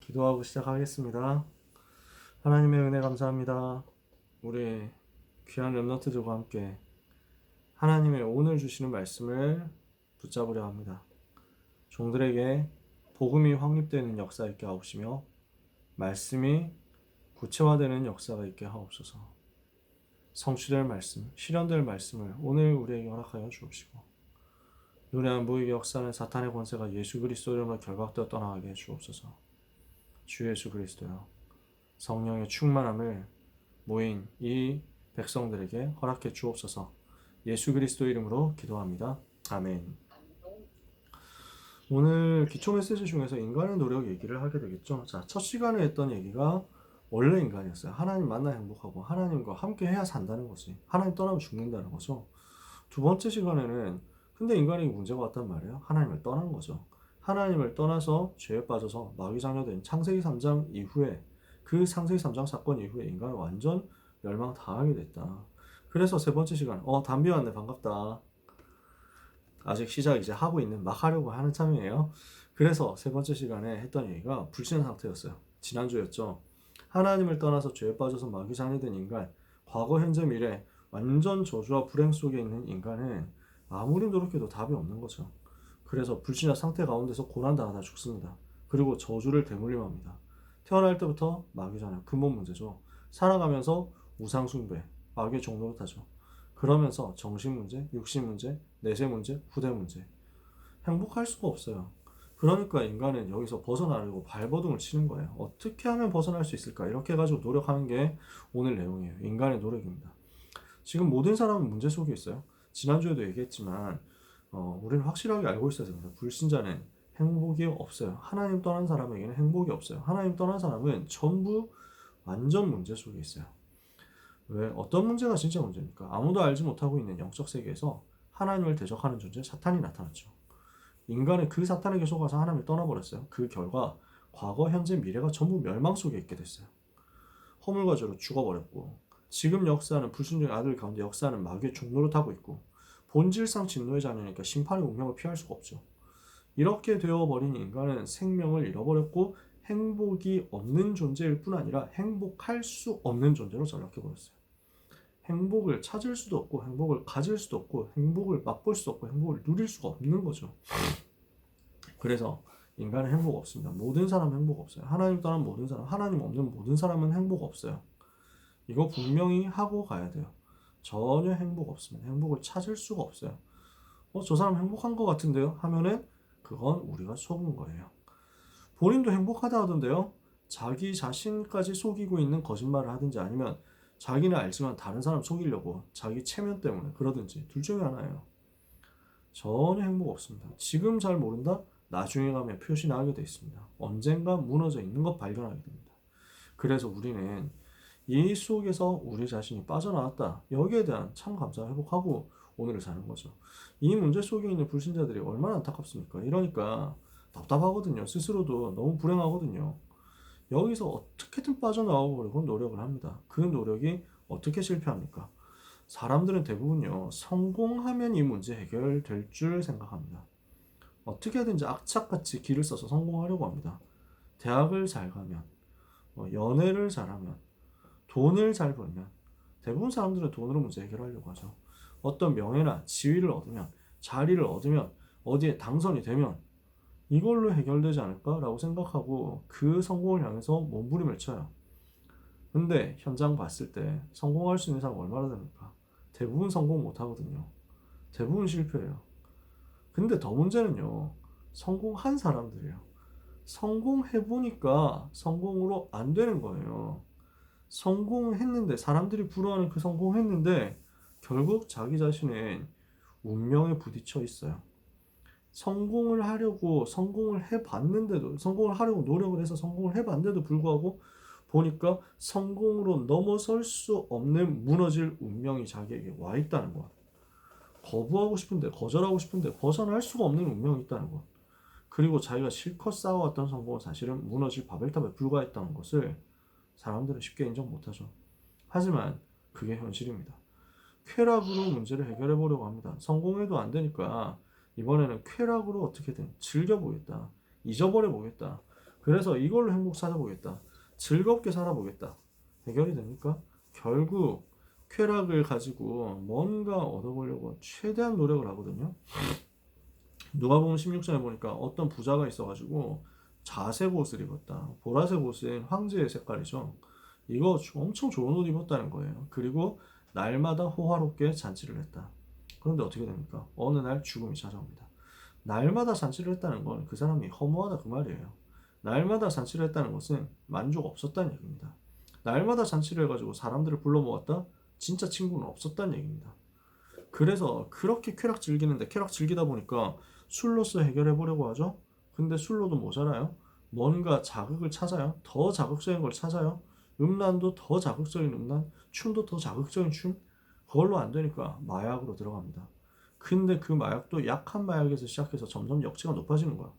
기도하고 시작하겠습니다. 하나님의 은혜 감사합니다. 우리 귀한 렘넌트들과 함께 하나님의 오늘 주시는 말씀을 붙잡으려 합니다. 종들에게 복음이 확립되는 역사 있게 하옵시며 말씀이 구체화되는 역사가 있게 하옵소서. 성취될 말씀, 실현될 말씀을 오늘 우리에게 허락하여 주옵시고 눈에 안 보이게 역사는 사탄의 권세가 예수 그리스도 이름으로 결박되어 떠나가게 해 주옵소서. 주 예수 그리스도여, 성령의 충만함을 모인 이 백성들에게 허락해 주옵소서. 예수 그리스도 이름으로 기도합니다. 아멘. 오늘 기초 메시지 중에서 인간의 노력 얘기를 하게 되겠죠. 자, 첫 시간에 했던 얘기가 원래 인간이었어요. 하나님 만나 행복하고 하나님과 함께 해야 산다는 거지. 하나님 떠나면 죽는다는 거죠. 두 번째 시간에는 근데 인간이 문제가 왔단 말이에요. 하나님을 떠난 거죠. 하나님을 떠나서 죄에 빠져서 마귀 자녀된 창세기 3장 이후에 그 창세기 3장 사건 이후에 인간은 완전 멸망당하게 됐다. 그래서 세 번째 시간 담비 왔네 반갑다. 아직 시작 이제 하고 있는 막 하려고 하는 참이에요. 그래서 세 번째 시간에 했던 얘기가 불신한 상태였어요. 지난주였죠. 하나님을 떠나서 죄에 빠져서 마귀 자녀된 인간, 과거 현재 미래 완전 저주와 불행 속에 있는 인간은 아무리 노력해도 답이 없는 거죠. 그래서 불신한 상태 가운데서 고난당하다 죽습니다. 그리고 저주를 대물림합니다. 태어날 때부터 마귀 자녀, 근본 문제죠. 살아가면서 우상 숭배, 마귀의 종노릇하죠. 그러면서 정신 문제, 육신 문제, 내세 문제, 후대 문제. 행복할 수가 없어요. 그러니까 인간은 여기서 벗어나려고 발버둥을 치는 거예요. 어떻게 하면 벗어날 수 있을까? 이렇게 해가지고 노력하는 게 오늘 내용이에요. 인간의 노력입니다. 지금 모든 사람은 문제 속에 있어요. 지난주에도 얘기했지만 우리는 확실하게 알고 있어야 됩니다. 불신자는 행복이 없어요. 하나님 떠난 사람에게는 행복이 없어요. 하나님 떠난 사람은 전부 완전 문제 속에 있어요. 왜? 어떤 문제가 진짜 문제입니까? 아무도 알지 못하고 있는 영적 세계에서 하나님을 대적하는 존재 사탄이 나타났죠. 인간은 그 사탄에게 속아서 하나님을 떠나버렸어요. 그 결과 과거, 현재, 미래가 전부 멸망 속에 있게 됐어요. 허물과 죄로 죽어버렸고 지금 역사는 불순종의 아들 가운데 역사는 마귀의 종노릇하고 있고 본질상 진노의 자녀니까 심판의 운명을 피할 수가 없죠. 이렇게 되어버린 인간은 생명을 잃어버렸고 행복이 없는 존재일 뿐 아니라 행복할 수 없는 존재로 전락해버렸어요. 행복을 찾을 수도 없고 행복을 가질 수도 없고 행복을 맛볼 수도 없고 행복을 누릴 수가 없는 거죠. 그래서 인간은 행복 없습니다. 모든 사람은 행복 없어요. 하나님 떠난 모든 사람, 하나님 없는 모든 사람은 행복 없어요. 이거 분명히 하고 가야 돼요. 전혀 행복 없습니다. 행복을 찾을 수가 없어요. 저 사람 행복한 것 같은데요? 하면은 그건 우리가 속은 거예요. 본인도 행복하다 하던데요? 자기 자신까지 속이고 있는 거짓말을 하든지 아니면 자기는 알지만 다른 사람 속이려고 자기 체면 때문에 그러든지 둘 중에 하나예요. 전혀 행복 없습니다. 지금 잘 모른다? 나중에 가면 표시 나게 돼 있습니다. 언젠가 무너져 있는 것 발견하게 됩니다. 그래서 우리는 이 속에서 우리 자신이 빠져나왔다. 여기에 대한 참 감사와 회복하고 오늘을 사는 거죠. 이 문제 속에 있는 불신자들이 얼마나 안타깝습니까? 이러니까 답답하거든요. 스스로도 너무 불행하거든요. 여기서 어떻게든 빠져나오려고 노력을 합니다. 그 노력이 어떻게 실패합니까? 사람들은 대부분요, 성공하면 이 문제 해결될 줄 생각합니다. 어떻게든지 악착같이 길을 써서 성공하려고 합니다. 대학을 잘 가면, 연애를 잘하면, 돈을 잘 벌면, 대부분 사람들은 돈으로 문제 해결하려고 하죠. 어떤 명예나 지위를 얻으면, 자리를 얻으면, 어디에 당선이 되면, 이걸로 해결되지 않을까라고 생각하고 그 성공을 향해서 몸부림을 쳐요. 근데 현장 봤을 때 성공할 수 있는 사람 얼마나 됩니까? 대부분 성공 못 하거든요. 대부분 실패해요. 근데 더 문제는요, 성공한 사람들이에요. 성공해보니까 성공으로 안 되는 거예요. 성공했는데, 사람들이 부러워하는 그 성공했는데 결국 자기 자신은 운명에 부딪혀 있어요. 성공을 하려고 성공을 해봤는데도, 성공을 하려고 노력을 해서 성공을 해봤는데도 불구하고 보니까 성공으로 넘어설 수 없는 무너질 운명이 자기에게 와 있다는 것. 거부하고 싶은데, 거절하고 싶은데 벗어날 수가 없는 운명이 있다는 것. 그리고 자기가 실컷 쌓아왔던 성공은 사실은 무너질 바벨탑에 불과했다는 것을 사람들은 쉽게 인정 못하죠. 하지만 그게 현실입니다. 쾌락으로 문제를 해결해 보려고 합니다. 성공해도 안 되니까 이번에는 쾌락으로 어떻게든 즐겨보겠다, 잊어버려 보겠다, 그래서 이걸로 행복 찾아보겠다. 즐겁게 살아보겠다. 해결이 됩니까? 결국 쾌락을 가지고 뭔가 얻어보려고 최대한 노력을 하거든요. 누가복음 16장에 보니까 어떤 부자가 있어가지고 자색 옷을 입었다. 보라색 옷은 황제의 색깔이죠. 이거 엄청 좋은 옷 입었다는 거예요. 그리고 날마다 호화롭게 잔치를 했다. 그런데 어떻게 됩니까? 어느 날 죽음이 찾아옵니다. 날마다 잔치를 했다는 건 그 사람이 허무하다 그 말이에요. 날마다 잔치를 했다는 것은 만족 없었다는 얘기입니다. 날마다 잔치를 해가지고 사람들을 불러 모았다? 진짜 친구는 없었다는 얘기입니다. 그래서 그렇게 쾌락 즐기는데 쾌락 즐기다 보니까 술로서 해결해 보려고 하죠. 근데 술로도 모자라요. 뭔가 자극을 찾아요. 더 자극적인 걸 찾아요. 음란도 더 자극적인 음란, 춤도 더 자극적인 춤. 그걸로 안 되니까 마약으로 들어갑니다. 근데 그 마약도 약한 마약에서 시작해서 점점 역치가 높아지는 거야.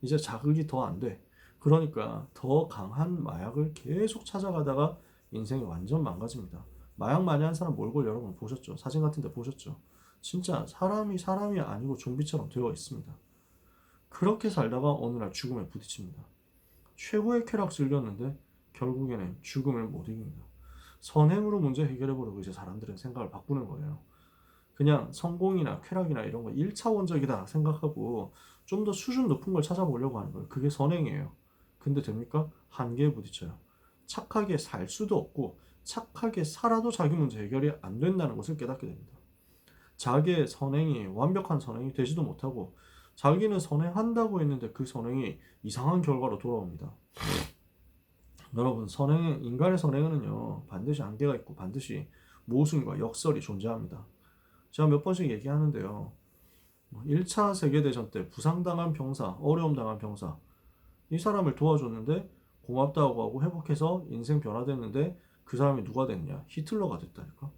이제 자극이 더 안 돼. 그러니까 더 강한 마약을 계속 찾아가다가 인생이 완전 망가집니다. 마약 많이 한 사람 몰골 여러분 보셨죠? 사진 같은 데 보셨죠? 진짜 사람이 아니고 좀비처럼 되어 있습니다. 그렇게 살다가 어느 날 죽음에 부딪힙니다. 최고의 쾌락 즐겼는데 결국에는 죽음을 못 이깁니다. 선행으로 문제 해결해 보려고 이제 사람들은 생각을 바꾸는 거예요. 그냥 성공이나 쾌락이나 이런 거 1차원적이다 생각하고 좀 더 수준 높은 걸 찾아보려고 하는 거예요. 그게 선행이에요. 근데 됩니까? 한계에 부딪혀요. 착하게 살 수도 없고 착하게 살아도 자기 문제 해결이 안 된다는 것을 깨닫게 됩니다. 자기의 선행이 완벽한 선행이 되지도 못하고 자기는 선행한다고 했는데 그 선행이 이상한 결과로 돌아옵니다. 여러분, 인간의 선행에는요, 반드시 한계가 있고 반드시 모순과 역설이 존재합니다. 제가 몇 번씩 얘기하는데요. 1차 세계대전 때 부상당한 병사, 어려움 당한 병사, 이 사람을 도와줬는데 고맙다고 하고 회복해서 인생 변화됐는데 그 사람이 누가 됐냐? 히틀러가 됐다니까.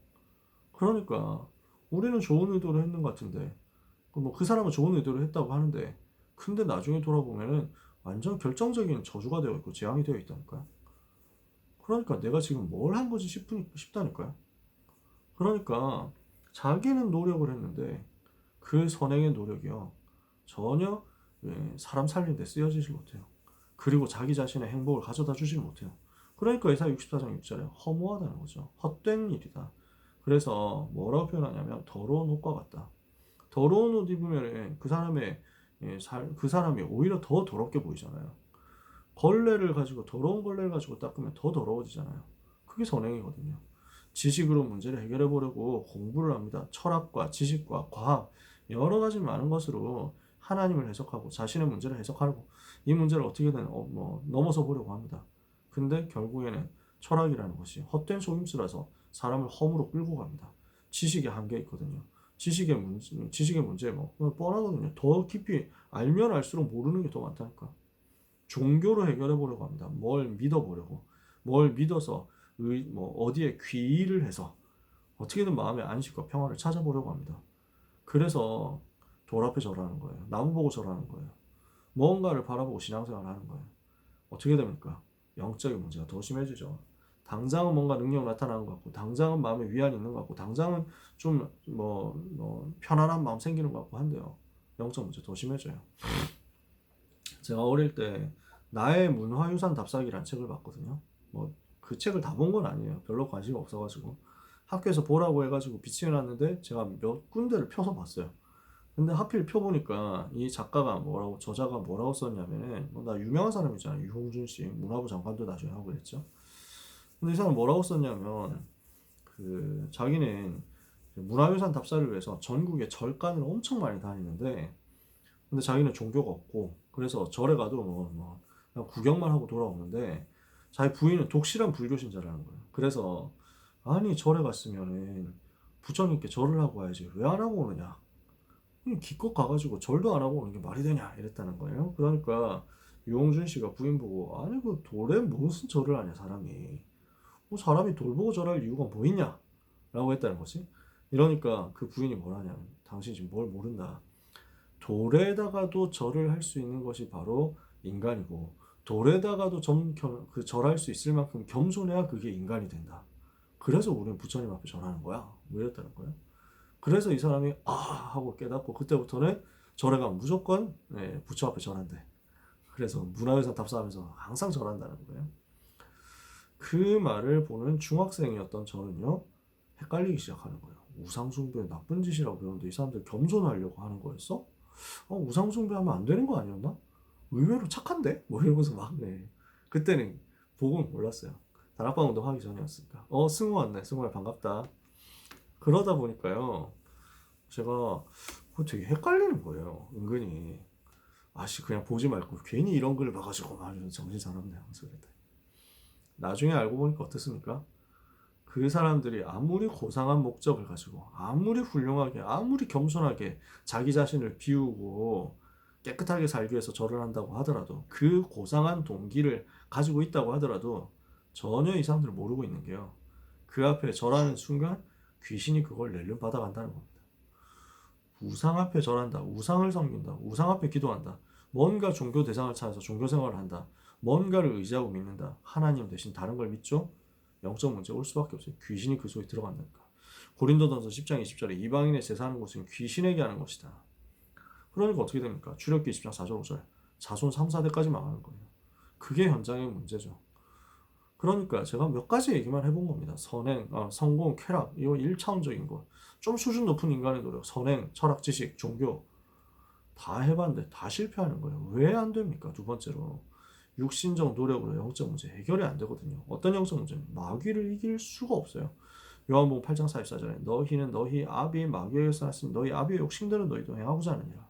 그러니까 우리는 좋은 의도로 했는 것 같은데 그 사람은 좋은 의도로 했다고 하는데 근데 나중에 돌아보면은 완전 결정적인 저주가 되어 있고 재앙이 되어 있다니까요. 그러니까 내가 지금 뭘 한 거지 싶다니까요. 그러니까 자기는 노력을 했는데 그 선행의 노력이요 전혀 사람 살리는 데 쓰여지질 못해요. 그리고 자기 자신의 행복을 가져다 주질 못해요. 그러니까 이사야 64장 6절에 허무하다는 거죠. 헛된 일이다. 그래서 뭐라고 표현하냐면 더러운 옷과 같다. 더러운 옷 입으면 그 사람이 오히려 더 더럽게 보이잖아요. 더러운 걸레를 가지고 닦으면 더 더러워지잖아요. 그게 선행이거든요. 지식으로 문제를 해결해 보려고 공부를 합니다. 철학과 지식과 과학 여러 가지 많은 것으로 하나님을 해석하고 자신의 문제를 해석하고 이 문제를 어떻게든 넘어서 보려고 합니다. 근데 결국에는 철학이라는 것이 헛된 속임수라서 사람을 허무로 끌고 갑니다. 지식의 한계 있거든요. 지식의 문제 뻔하거든요. 더 깊이 알면 알수록 모르는 게 더 많다니까. 종교로 해결해 보려고 합니다. 뭘 믿어보려고. 뭘 믿어서 어디에 귀의를 해서 어떻게든 마음의 안식과 평화를 찾아보려고 합니다. 그래서 돌 앞에 절하는 거예요. 나무 보고 절하는 거예요. 뭔가를 바라보고 신앙생활을 하는 거예요. 어떻게 됩니까? 영적인 문제가 더 심해지죠. 당장은 뭔가 능력 나타나는 것 같고, 당장은 마음에 위안이 있는 것 같고, 당장은 좀 편안한 마음 생기는 것 같고 한데요. 영적 문제 더 심해져요. 제가 어릴 때 나의 문화유산 답사기라는 책을 봤거든요. 그 책을 다 본 건 아니에요. 별로 관심이 없어가지고 학교에서 보라고 해가지고 비치해놨는데 제가 몇 군데를 펴서 봤어요. 근데 하필 펴보니까 이 저자가 뭐라고 썼냐면은 나 유명한 사람 있잖아요. 유홍준 씨 문화부 장관도 나중에 하고 그랬죠. 근데 이 사람 뭐라고 썼냐면 자기는 문화유산 답사를 위해서 전국에 절간을 엄청 많이 다니는데 근데 자기는 종교가 없고 그래서 절에 가도 그냥 구경만 하고 돌아오는데 자기 부인은 독실한 불교 신자라는 거예요. 그래서 아니 절에 갔으면은 부처님께 절을 하고 와야지 왜 안 하고 오느냐? 기껏 가가지고 절도 안 하고 오는 게 말이 되냐? 이랬다는 거예요. 그러니까 유홍준 씨가 부인 보고 아니 그 돌에 무슨 절을 하냐 사람이 사람이 돌 보고 절할 이유가 뭐 있냐? 라고 했다는 거지. 이러니까 그 부인이 뭐라냐면 당신 지금 뭘 모른다. 돌에다가도 절을 할 수 있는 것이 바로 인간이고 돌에다가도 절할 수 있을 만큼 겸손해야 그게 인간이 된다. 그래서 우리는 부처님 앞에 절하는 거야. 뭐 이랬다는 거예요. 그래서 이 사람이 하고 깨닫고 그때부터는 절에 가면 무조건 부처 앞에 절한대. 그래서 문화유산 탑승하면서 항상 절한다는 거예요. 그 말을 보는 중학생이었던 저는요, 헷갈리기 시작하는 거예요. 우상숭배 나쁜 짓이라고 배우는데 이 사람들 겸손하려고 하는 거였어? 우상숭배하면 안 되는 거 아니었나? 의외로 착한데? 뭐 이러면서 막, 네. 그때는 복음을 몰랐어요. 다락방 운동 하기 전이었으니까. 승우 왔네. 승우야 반갑다. 그러다 보니까요, 제가 되게 헷갈리는 거예요. 은근히. 아씨, 그냥 보지 말고 괜히 이런 글을 봐가지고 막 정신 사납네 하면서 그랬다. 나중에 알고 보니까 어떻습니까? 그 사람들이 아무리 고상한 목적을 가지고 아무리 훌륭하게 아무리 겸손하게 자기 자신을 비우고 깨끗하게 살기 위해서 절을 한다고 하더라도 그 고상한 동기를 가지고 있다고 하더라도 전혀 이 사람들을 모르고 있는 게요. 그 앞에 절하는 순간 귀신이 그걸 낼름 받아간다는 겁니다. 우상 앞에 절한다. 우상을 섬긴다. 우상 앞에 기도한다. 뭔가 종교 대상을 찾아서 종교 생활을 한다. 뭔가를 의지하고 믿는다. 하나님 대신 다른 걸 믿죠? 영적 문제 올 수밖에 없어요. 귀신이 그 속에 들어간다니까. 고린도전서 10장 20절에 이방인의 제사하는 것은 귀신에게 하는 것이다. 그러니까 어떻게 됩니까? 출애굽기 20장 4절 5절 자손 3, 4대까지 망하는 거예요. 그게 현장의 문제죠. 그러니까 제가 몇 가지 얘기만 해본 겁니다. 선행, 성공, 쾌락 이거 1차원적인 거. 좀 수준 높은 인간의 노력, 선행, 철학, 지식, 종교 다 해봤는데 다 실패하는 거예요. 왜 안 됩니까? 두 번째로 육신적 노력으로 영적 문제 해결이 안 되거든요. 어떤 영적 문제는 마귀를 이길 수가 없어요. 요한복음 8장 44절에 너희는 너희 아비의 마귀에게서 났으니 너희 아비의 욕심대로 너희도 행하고자 하느니라.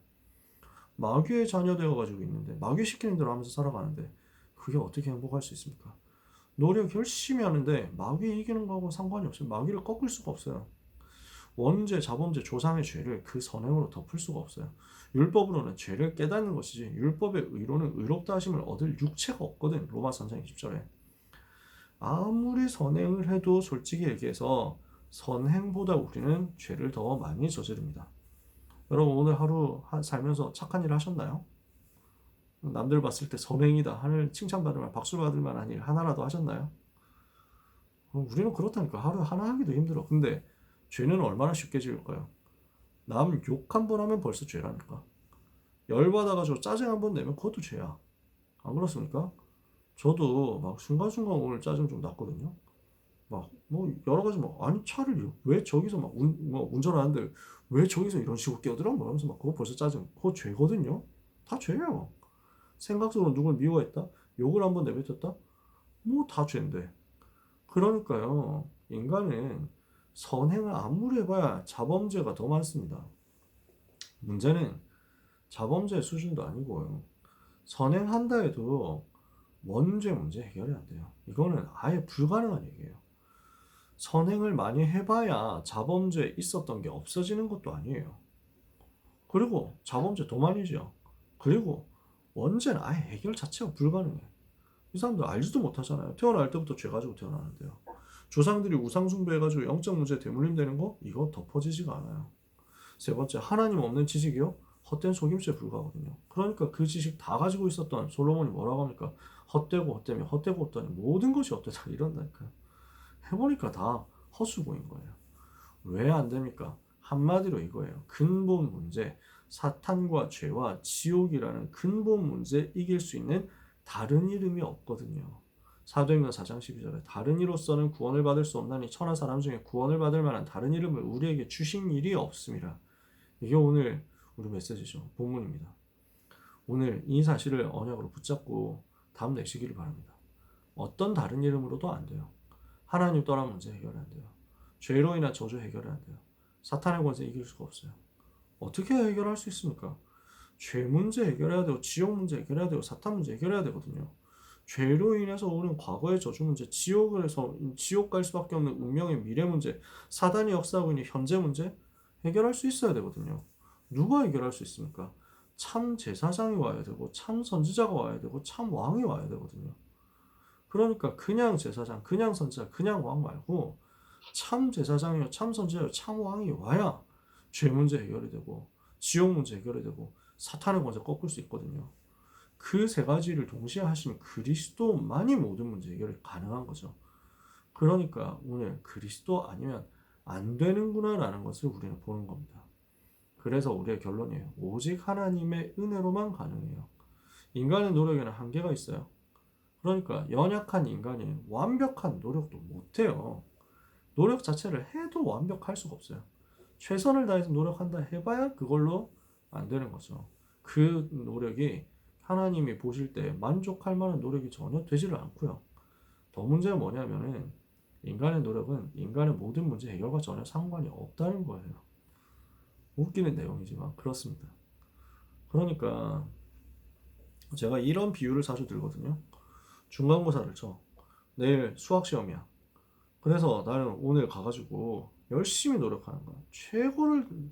마귀의 자녀 되어가지고 있는데 마귀 시키는 대로 하면서 살아가는데 그게 어떻게 행복할 수 있습니까? 노력 열심히 하는데 마귀 이기는 거하고 상관이 없어요. 마귀를 꺾을 수가 없어요. 원죄, 자범죄, 조상의 죄를 그 선행으로 덮을 수가 없어요. 율법으로는 죄를 깨닫는 것이지 율법의 의로는 의롭다 하심을 얻을 육체가 없거든. 로마서 3장 20절에. 아무리 선행을 해도 솔직히 얘기해서 선행보다 우리는 죄를 더 많이 저지릅니다. 여러분 오늘 하루 살면서 착한 일 하셨나요? 남들 봤을 때 선행이다. 하늘 칭찬받을 만 박수 받을 만한 일 하나라도 하셨나요? 우리는 그렇다니까. 하루 하나 하기도 힘들어. 근데 죄는 얼마나 쉽게 지을까요? 남 욕 한 번 하면 벌써 죄라니까. 열받아가지고 짜증 한 번 내면 그것도 죄야. 안 그렇습니까? 저도 막 순간순간 오늘 짜증 좀 났거든요. 막 뭐 여러 가지 막 아니 차를 왜 저기서 뭐 운전하는데 왜 저기서 이런 식으로 끼어들어? 뭐 하면서 막 그거 벌써 짜증. 그거 죄거든요. 다 죄예요. 생각적으로 누굴 미워했다? 욕을 한 번 내뱉었다? 뭐 다 죄인데. 그러니까요. 인간은 선행을 아무리 해봐야 자범죄가 더 많습니다. 문제는 자범죄 수준도 아니고요. 선행한다 해도 원죄 문제 해결이 안 돼요. 이거는 아예 불가능한 얘기예요. 선행을 많이 해봐야 자범죄 있었던 게 없어지는 것도 아니에요. 그리고 자범죄 더 많이죠. 그리고 원죄는 아예 해결 자체가 불가능해. 이 사람들 알지도 못하잖아요. 태어날 때부터 죄 가지고 태어나는데요. 조상들이 우상숭배해가지고 영적 문제 대물림 되는 거 이거 덮어지지가 않아요. 세 번째, 하나님 없는 지식이요? 헛된 속임수에 불과하거든요. 그러니까 그 지식 다 가지고 있었던 솔로몬이 뭐라고 합니까? 헛되고 헛되며 헛되고 헛되니 모든 것이 헛되다 이런다니까요. 해보니까 다 헛수고인 거예요. 왜 안 됩니까? 한마디로 이거예요. 근본 문제, 사탄과 죄와 지옥이라는 근본 문제 이길 수 있는 다른 이름이 없거든요. 사도행전 4장 12절에 다른 이로서는 구원을 받을 수 없나니 천하 사람 중에 구원을 받을 만한 다른 이름을 우리에게 주신 일이 없습니다. 이게 오늘 우리 메시지죠. 본문입니다. 오늘 이 사실을 언약으로 붙잡고 담 내시기를 바랍니다. 어떤 다른 이름으로도 안 돼요. 하나님 떠난 문제 해결이 안 돼요. 죄로 인한 저주 해결이 안 돼요. 사탄의 권세 이길 수가 없어요. 어떻게 해결할 수 있습니까? 죄 문제 해결해야 되고 지옥 문제 해결해야 되고 사탄 문제 해결해야 되거든요. 죄로 인해서 오는 과거의 저주 문제, 지옥에서 지옥 갈 수밖에 없는 운명의 미래 문제, 사단이 역사하고 있는 현재 문제 해결할 수 있어야 되거든요. 누가 해결할 수 있습니까? 참 제사장이 와야 되고 참 선지자가 와야 되고 참 왕이 와야 되거든요. 그러니까 그냥 제사장, 그냥 선지자, 그냥 왕 말고 참 제사장이요, 참 선지자요, 참 왕이 와야 죄 문제 해결이 되고 지옥 문제 해결이 되고 사탄의 권세 꺾을 수 있거든요. 그 세 가지를 동시에 하시면 그리스도만이 모든 문제 해결이 가능한 거죠. 그러니까 오늘 그리스도 아니면 안 되는구나라는 것을 우리는 보는 겁니다. 그래서 우리의 결론이에요. 오직 하나님의 은혜로만 가능해요. 인간의 노력에는 한계가 있어요. 그러니까 연약한 인간이 완벽한 노력도 못해요. 노력 자체를 해도 완벽할 수가 없어요. 최선을 다해서 노력한다 해봐야 그걸로 안 되는 거죠. 그 노력이 하나님이 보실 때 만족할 만한 노력이 전혀 되지를 않고요. 더 문제가 뭐냐면은 인간의 노력은 인간의 모든 문제 해결과 전혀 상관이 없다는 거예요. 웃기는 내용이지만 그렇습니다. 그러니까 제가 이런 비유를 자주 들거든요. 중간고사를 쳐. 내일 수학 시험이야. 그래서 나는 오늘 가가지고 열심히 노력하는 거야. 최선을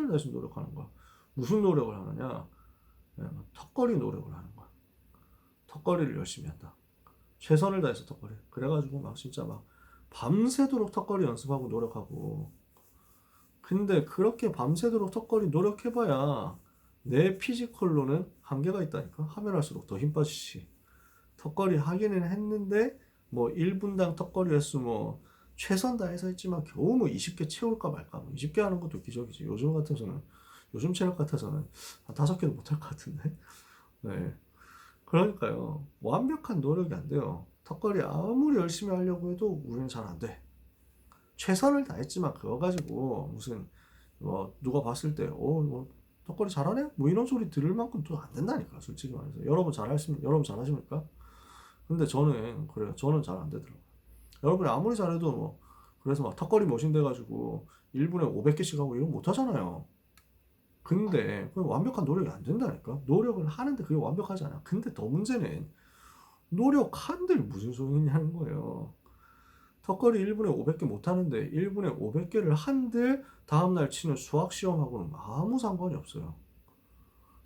다해서 노력하는 거야. 무슨 노력을 하느냐? 턱걸이 노력을 하는 거야. 턱걸이를 열심히 한다. 최선을 다해서 턱걸이. 그래가지고 막 진짜 막 밤새도록 턱걸이 연습하고 노력하고. 근데 그렇게 밤새도록 턱걸이 노력해봐야 내 피지컬로는 한계가 있다니까. 하면 할수록 더 힘 빠지지. 턱걸이 하기는 했는데 뭐 1분당 턱걸이 횟수 뭐 최선 다해서 했지만 겨우 뭐 20개 채울까 말까. 뭐 20개 하는 것도 기적이지. 요즘 체력 같아서는 한 5개도 못할 것 같은데. 네. 그러니까요. 완벽한 노력이 안 돼요. 턱걸이 아무리 열심히 하려고 해도 우리는 잘 안 돼. 최선을 다했지만 그거 가지고 무슨 뭐 누가 봤을 때 뭐 턱걸이 잘하네? 뭐 이런 소리 들을 만큼 또 안 된다니까. 솔직히 말해서. 여러분 잘하십니까? 근데 저는 그래요. 저는 잘 안 되더라고요. 여러분이 아무리 잘해도 뭐 그래서 막 턱걸이 머신 돼가지고 1분에 500개씩 하고 이런 못 하잖아요. 근데 그 완벽한 노력이 안 된다니까. 노력을 하는데 그게 완벽하지 않아. 근데 더 문제는 노력한들 무슨 소용이냐는 거예요. 턱걸이 1분에 500개 못 하는데 1분에 500개를 한들 다음날 치는 수학 시험하고는 아무 상관이 없어요.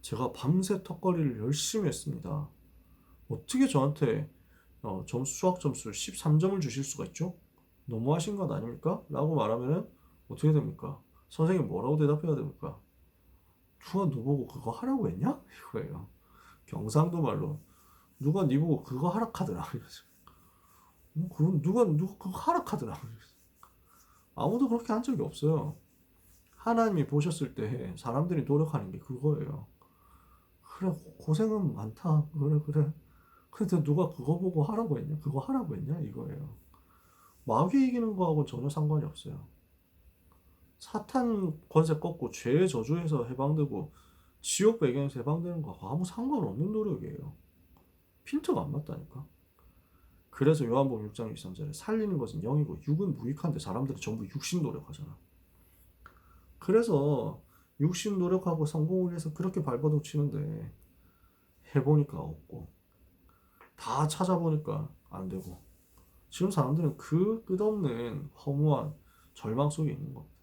제가 밤새 턱걸이를 열심히 했습니다. 어떻게 저한테 수학 점수 13점을 주실 수가 있죠? 너무하신 것 아닙니까? 라고 말하면 어떻게 됩니까? 선생님 뭐라고 대답해야 됩니까? 누가 너 보고 그거 하라고 했냐? 이거예요. 경상도 말로 누가 네 보고 그거 하라 카더라. 그건 누가 그거 하라 카더라. 아무도 그렇게 한 적이 없어요. 하나님이 보셨을 때 사람들이 노력하는 게 그거예요. 그래 고생은 많다. 그래. 근데 누가 그거 보고 하라고 했냐? 그거 하라고 했냐? 이거예요. 마귀 이기는 거하고 전혀 상관이 없어요. 사탄 권세 꺾고 죄의 저주에서 해방되고 지옥 배경에서 해방되는 거 아무 상관없는 노력이에요. 핀트가 안 맞다니까. 그래서 요한복음 6장 23절에 살리는 것은 영이고 육은 무익한데 사람들이 전부 육신 노력하잖아. 그래서 육신 노력하고 성공을 위해서 그렇게 발버둥 치는데 해보니까 없고 다 찾아보니까 안 되고 지금 사람들은 그 끝없는 허무한 절망 속에 있는 겁니다.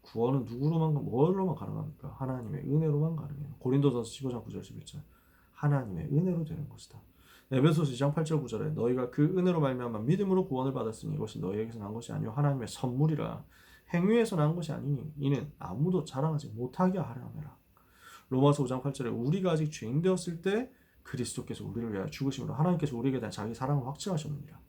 구원은 뭘로만 가능합니까? 하나님의 은혜로만 가능해요. 고린도전서 15장 9절 11절 하나님의 은혜로 되는 것이다. 에베소서 2장 8절 9절에 너희가 그 은혜로 말미암아 믿음으로 구원을 받았으니 이것이 너희에게서 난 것이 아니요 하나님의 선물이라 행위에서 난 것이 아니니 이는 아무도 자랑하지 못하게 하려 함이라. 로마서 5장 8절에 우리가 아직 죄인 되었을 때 그리스도께서 우리를 위하여 죽으심으로 하나님께서 우리에게 대한 자기 사랑을 확증하셨느니라.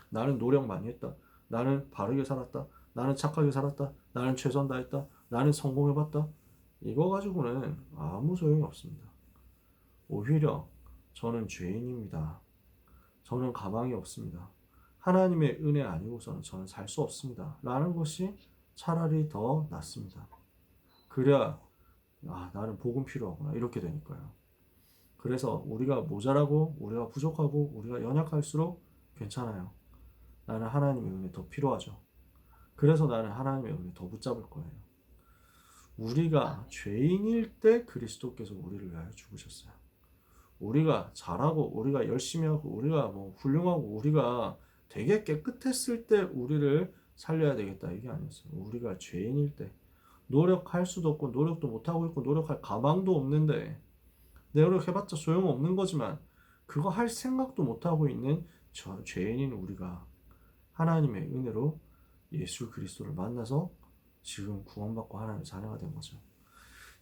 나는 노력 많이 했다. 나는 바르게 살았다. 나는 착하게 살았다. 나는 최선 다했다. 나는 성공해봤다. 이거 가지고는 아무 소용이 없습니다. 오히려 저는 죄인입니다. 저는 가망이 없습니다. 하나님의 은혜 아니고서는 저는 살 수 없습니다. 라는 것이 차라리 더 낫습니다. 그래야 나는 복음 필요하구나 이렇게 되니까요. 그래서 우리가 모자라고 우리가 부족하고 우리가 연약할수록 괜찮아요. 나는 하나님의 은혜 더 필요하죠. 그래서 나는 하나님의 은혜 더 붙잡을 거예요. 우리가 죄인일 때 그리스도께서 우리를 위하여 죽으셨어요. 우리가 잘하고 우리가 열심히 하고 우리가 뭐 훌륭하고 우리가 되게 깨끗했을 때 우리를 살려야 되겠다 이게 아니었어요. 우리가 죄인일 때 노력할 수도 없고 노력도 못하고 있고 노력할 가망도 없는데 노력해봤자 소용없는 거지만 그거 할 생각도 못하고 있는 저 죄인인 우리가 하나님의 은혜로 예수 그리스도를 만나서 지금 구원받고 하나님의 자녀가 된 거죠.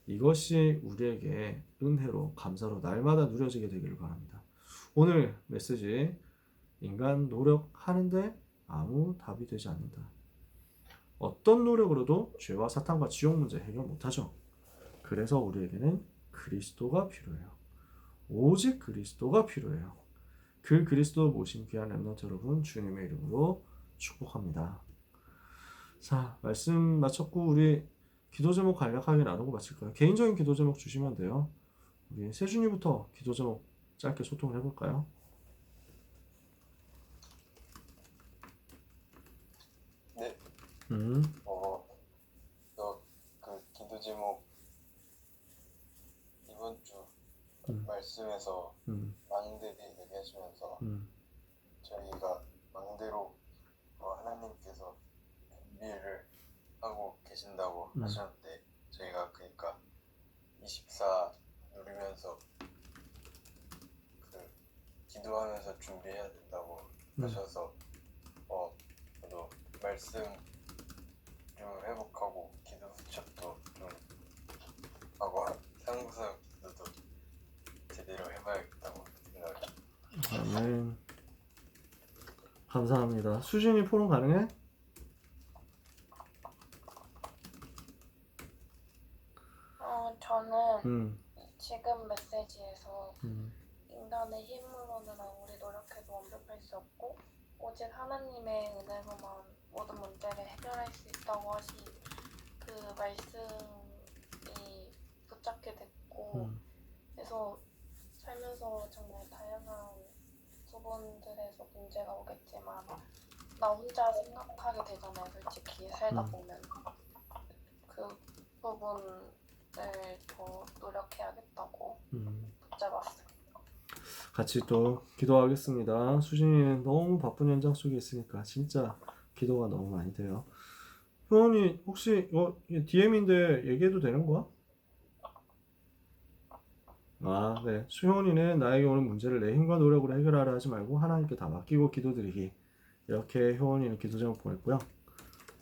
이것이 우리에게 은혜로 감사로 날마다 누려지게 되기를 바랍니다. 오늘 메시지 인간 노력하는데 아무 답이 되지 않는다. 어떤 노력으로도 죄와 사탄과 지옥 문제 해결 못하죠. 그래서 우리에게는 그리스도가 필요해요. 오직 그리스도가 필요해요. 그 그리스도 모신 귀한 렘넌트 여러분 주님의 이름으로 축복합니다. 자, 말씀 마쳤고 우리 기도 제목 간략하게 나누고 마칠까요? 개인적인 기도 제목 주시면 돼요. 우리 세준이부터 기도 제목 짧게 소통을 해볼까요? 네, 음, 그 기도 제목 이번 주 음, 말씀에서 음, 망대에 얘기하시면서 음, 저희가 망대로 하나님께서 준비를 하고 계신다고 하셨는데 저희가 그러니까 24 누리면서 그 기도하면서 준비해야 된다고 하셔서 저도 말씀 좀 회복하고 기도 수첩도 좀 하고 상구석 기도도 제대로 해봐야겠다고 생각합니다. 아멘. 감사합니다. 수진이 포럼 가능해? 저는 지금 메시지에서 인간의 힘으로는 아무리 노력해도 완벽할 수 없고 오직 하나님의 은혜로만 모든 문제를 해결할 수 있다고 하신 그 말씀이 붙잡게 됐고 그래서 살면서 정말 다양한 부분들에서 문제가 오겠지만 나 혼자 생각하게 되잖아요. 솔직히 살다 보면 그 부분을 더 노력해야겠다고 붙잡았어요. 같이 또 기도하겠습니다. 수진이는 너무 바쁜 현장 속에 있으니까 진짜 기도가 너무 많이 돼요. 효원이 혹시 DM인데 얘기해도 되는 거야? 아, 네. 수효원이는 나에게 오는 문제를 내 힘과 노력으로 해결하라 하지 말고 하나님께 다 맡기고 기도드리기. 이렇게 효원이는 기도 제목 보냈고요.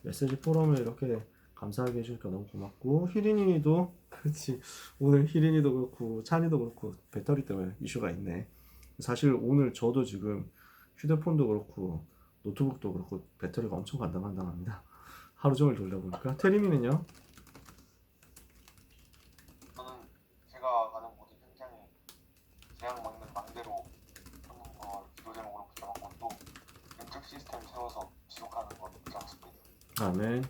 메시지 포럼을 이렇게 감사하게 해주니까 너무 고맙고 희린이도 그렇지 오늘 희린이도 그렇고 찬이도 그렇고 배터리 때문에 이슈가 있네. 사실 오늘 저도 지금 휴대폰도 그렇고 노트북도 그렇고 배터리가 엄청 간당간당합니다. 하루 종일 돌려보니까. 태림이는요? 저는 제가 가는 모든 현장에 재앙 막는 망대로 하는 걸 기도 제목으로 붙여놓고 또 인적 시스템 세워서 지속하는 걸 붙여놨습니다. 아멘.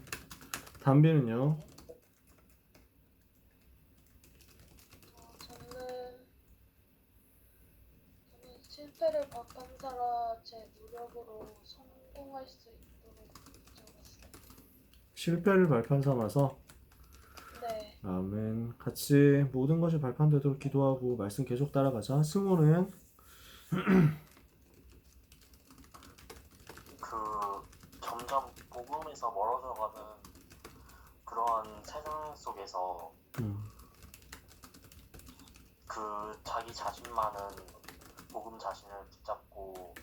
담비는요? 저는 실패를 박한사라 제 노력으로 성공할 수 있도록 붙잡았어요. 실패를 발판 삼아서 네. 아멘. 같이 모든 것이 발판되도록 기도하고 말씀 계속 따라가자. 승호는 점점 복음에서 멀어져가는 그러한 세상 속에서 자기 자신만은 복음 자신을 붙잡고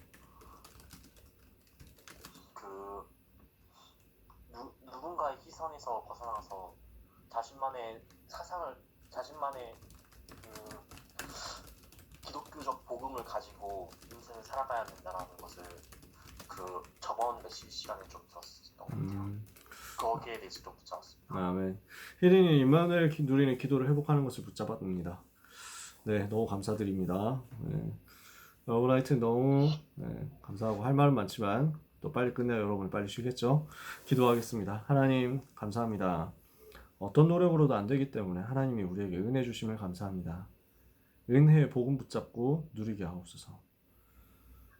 누군가의 시선에서 벗어나서 자신만의 사상을 자신만의 기독교적 복음을 가지고 인생을 살아가야 된다는 것을 저번 메시지 시간에 좀 들었었던 것 같아요. 거기에 대해서 좀 붙잡았습니다. 아멘. 희린이 임마누엘 누리는 기도를 회복하는 것을 붙잡았습니다. 네, 너무 감사드립니다. 네. 러브라이트 너무 감사하고 할 말은 많지만 또 빨리 끝내야 여러분 빨리 쉬겠죠? 기도하겠습니다. 하나님 감사합니다. 어떤 노력으로도 안 되기 때문에 하나님이 우리에게 은혜 주심을 감사합니다. 은혜의 복음 붙잡고 누리게 하옵소서.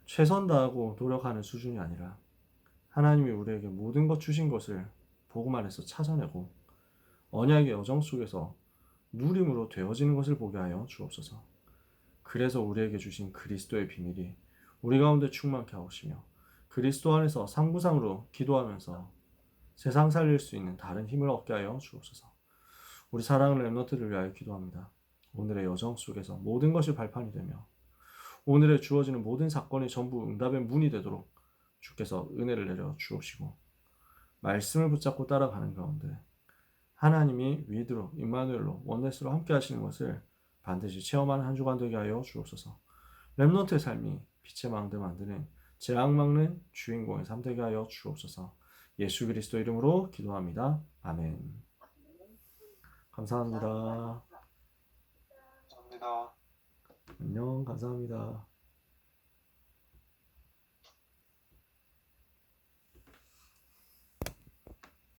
최선 다하고 노력하는 수준이 아니라 하나님이 우리에게 모든 것 주신 것을 복음 안에서 찾아내고 언약의 여정 속에서 누림으로 되어지는 것을 보게 하여 주옵소서. 그래서 우리에게 주신 그리스도의 비밀이 우리 가운데 충만케 하옵시며 그리스도 안에서 상부상으로 기도하면서 세상 살릴 수 있는 다른 힘을 얻게 하여 주옵소서. 우리 사랑하는 렘넌트를 위하여 기도합니다. 오늘의 여정 속에서 모든 것이 발판이 되며 오늘의 주어지는 모든 사건이 전부 응답의 문이 되도록 주께서 은혜를 내려 주옵시고 말씀을 붙잡고 따라가는 가운데 하나님이 위드로 임마누엘로 원네스로 함께 하시는 것을 반드시 체험하는 한 주간 되게 하여 주옵소서. 렘넌트의 삶이 빛의 망대 만드는 재앙 막는 주인공의 삶 되게 하여 주옵소서. 예수 그리스도 이름으로 기도합니다. 아멘. 감사합니다. 감사합니다. 안녕, 감사합니다.